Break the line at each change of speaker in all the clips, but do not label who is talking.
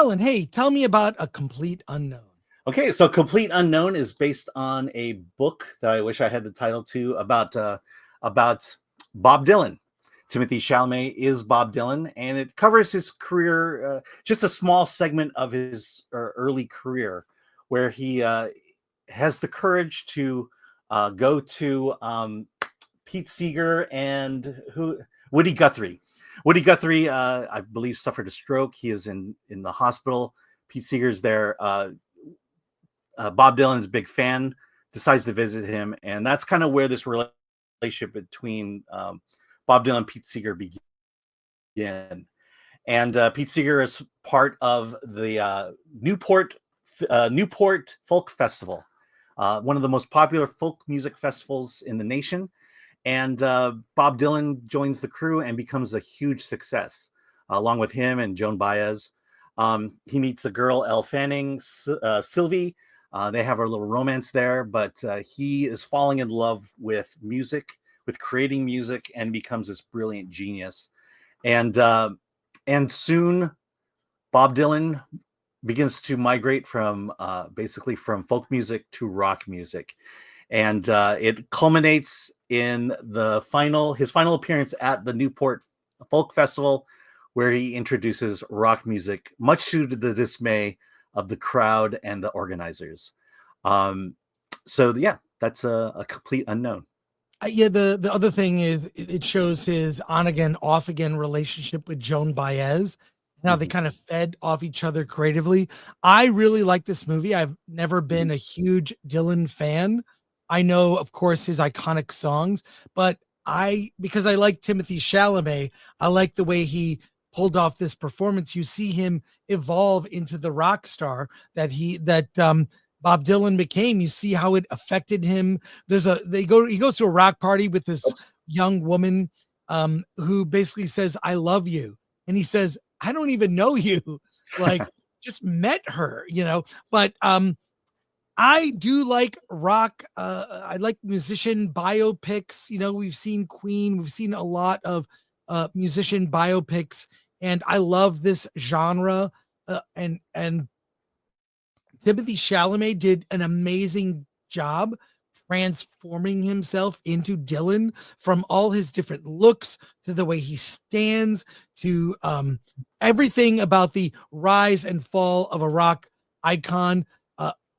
Alan, hey, tell me about A Complete Unknown.
Okay, so Complete Unknown is based on a book that I wish I had the title to about Bob Dylan. Timothy Chalamet is Bob Dylan, and it covers his career, just a small segment of his early career, where he has the courage to go to Pete Seeger and Woody Guthrie. Woody Guthrie, I believe, suffered a stroke. He is in the hospital. Pete Seeger's there. Bob Dylan's a big fan, decides to visit him, and that's kind of where this relationship between Bob Dylan and Pete Seeger began. And Pete Seeger is part of the Newport Folk Festival, one of the most popular folk music festivals in the nation. And Bob Dylan joins the crew and becomes a huge success, along with him and Joan Baez. He meets a girl, Elle Fanning, Sylvie. They have a little romance there, but he is falling in love with music, with creating music, and becomes this brilliant genius. And soon, Bob Dylan begins to migrate from basically from folk music to rock music, and it culminates in his final appearance at the Newport Folk Festival, where he introduces rock music, much to the dismay of the crowd and the organizers. So yeah, that's a complete unknown.
Yeah, the other thing is it shows his on again, off again relationship with Joan Baez and how they kind of fed off each other creatively. I really like this movie. I've never been a huge Dylan fan. I know, of course, his iconic songs, but because I like Timothy Chalamet, I like the way he pulled off this performance. You see him evolve into the rock star that Bob Dylan became. You see how it affected him. He goes to a rock party with this young woman who basically says, "I love you." And he says, "I don't even know you." Like, just met her, but I do like rock. I like musician biopics. We've seen Queen. We've seen a lot of musician biopics, and I love this genre. And Timothy Chalamet did an amazing job transforming himself into Dylan, from all his different looks to the way he stands to everything about the rise and fall of a rock icon.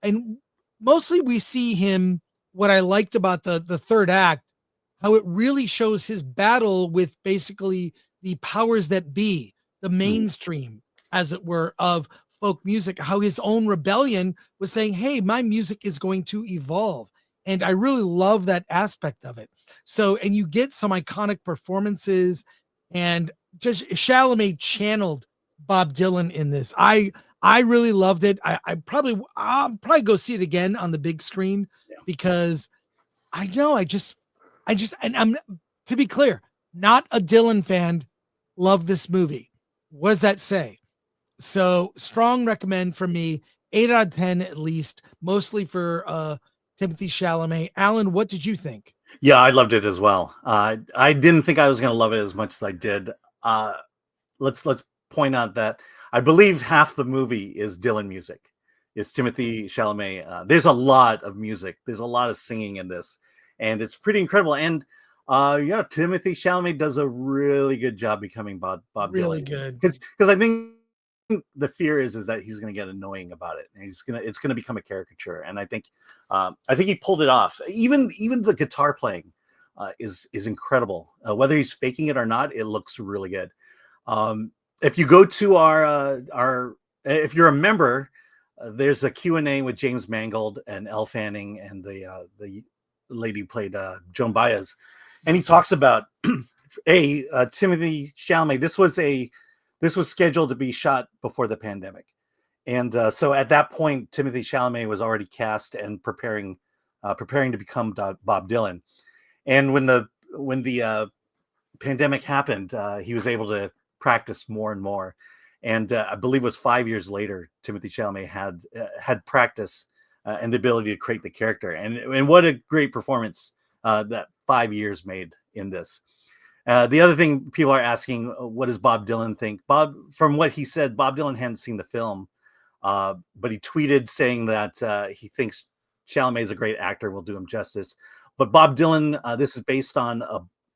And mostly we see him, what I liked about the third act, how it really shows his battle with basically the powers that be, the mainstream, as it were, of folk music, how his own rebellion was saying, hey, my music is going to evolve. And I really love that aspect of it. So, and you get some iconic performances, and just Chalamet channeled Bob Dylan in this. I really loved it. I'll probably go see it again on the big screen, because I know and I'm, to be clear, not a Dylan fan, love this movie. What does that say? So strong recommend for me, 8 out of 10 at least, mostly for Timothy Chalamet. Alan, what did you think?
Yeah, I loved it as well. I didn't think I was going to love it as much as I did. Let's point out that I believe half the movie is Dylan music. It's Timothy Chalamet. There's a lot of music. There's a lot of singing in this, and it's pretty incredible. And Timothy Chalamet does a really good job becoming Bob
really
Dylan.
Good,
because I think the fear is that he's going to get annoying about it, and it's going to become a caricature. And I think he pulled it off. Even the guitar playing is incredible. Whether he's faking it or not, it looks really good. If you go to our if you're a member, there's a Q&A with James Mangold and Elle Fanning and the lady who played Joan Baez, and he talks about Timothy Chalamet. This was scheduled to be shot before the pandemic, and so at that point, Timothy Chalamet was already cast and preparing to become Bob Dylan. And when the pandemic happened, he was able to practice more and more. And I believe it was 5 years later, Timothy Chalamet had practice and the ability to create the character. And what a great performance that 5 years made in this. The other thing people are asking, what does Bob Dylan think? From what he said, Bob Dylan hadn't seen the film, but he tweeted saying that he thinks Chalamet is a great actor, will do him justice. But Bob Dylan, this is based on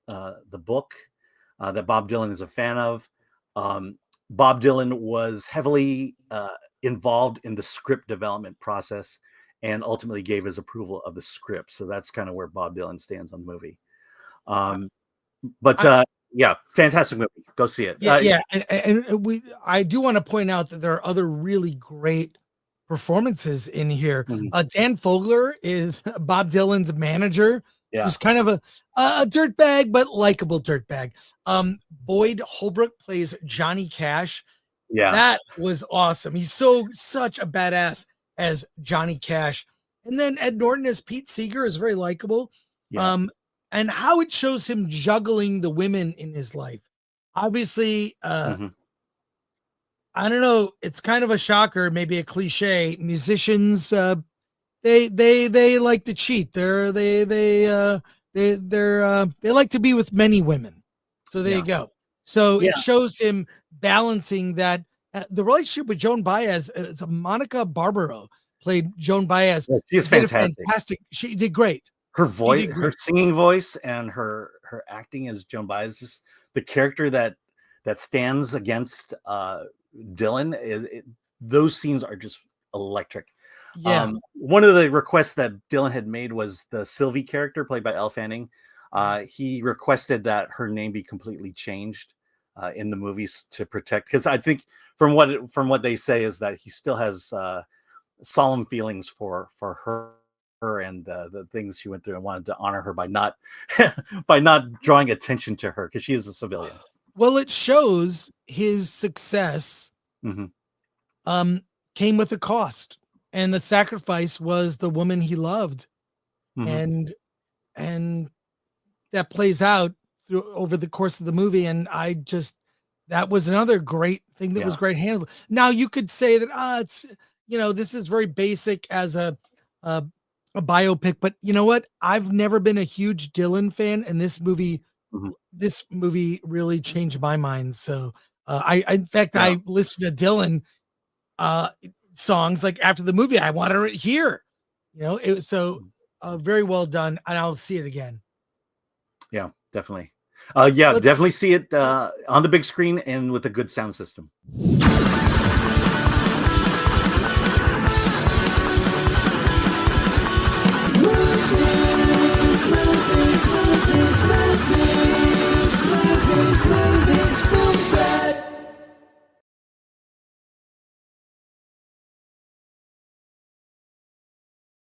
the book that Bob Dylan is a fan of. Bob Dylan was heavily involved in the script development process and ultimately gave his approval of the script. So that's kind of where Bob Dylan stands on the movie. Yeah, fantastic movie. Go see it.
Yeah. I do want to point out that there are other really great performances in here. Dan Fogler is Bob Dylan's manager.
Yeah.
Who's kind of a dirtbag, but likable dirtbag. Boyd Holbrook plays Johnny Cash.
Yeah.
That was awesome. He's such a badass as Johnny Cash. And then Ed Norton as Pete Seeger is very likable.
Yeah.
And how it shows him juggling the women in his life. Obviously, I don't know, it's kind of a shocker, maybe a cliche. Musicians, they like to cheat. They like to be with many women. So there you go. So it shows him balancing that. The relationship with Joan Baez, it's Monica Barbaro played Joan Baez.
Yeah, she's fantastic.
She did great.
Her voice, her singing voice, and her acting as Joan Baez, just the character that stands against Dylan. Those scenes are just electric.
Yeah.
One of the requests that Dylan had made was the Sylvie character played by Elle Fanning. He requested that her name be completely changed in the movies to protect, because I think from what they say is that he still has solemn feelings for her and the things she went through, and wanted to honor her by not drawing attention to her, because she is a civilian.
Well, it shows his success came with a cost, and the sacrifice was the woman he loved. And that plays out over the course of the movie. And that was another great thing that was great handled. Now you could say that, it's, this is very basic as a biopic, but you know what? I've never been a huge Dylan fan, and this movie really changed my mind. So I listened to Dylan songs like after the movie. I wanted to hear, it was so very well done, and I'll see it again.
Yeah, definitely. Definitely see it on the big screen and with a good sound system.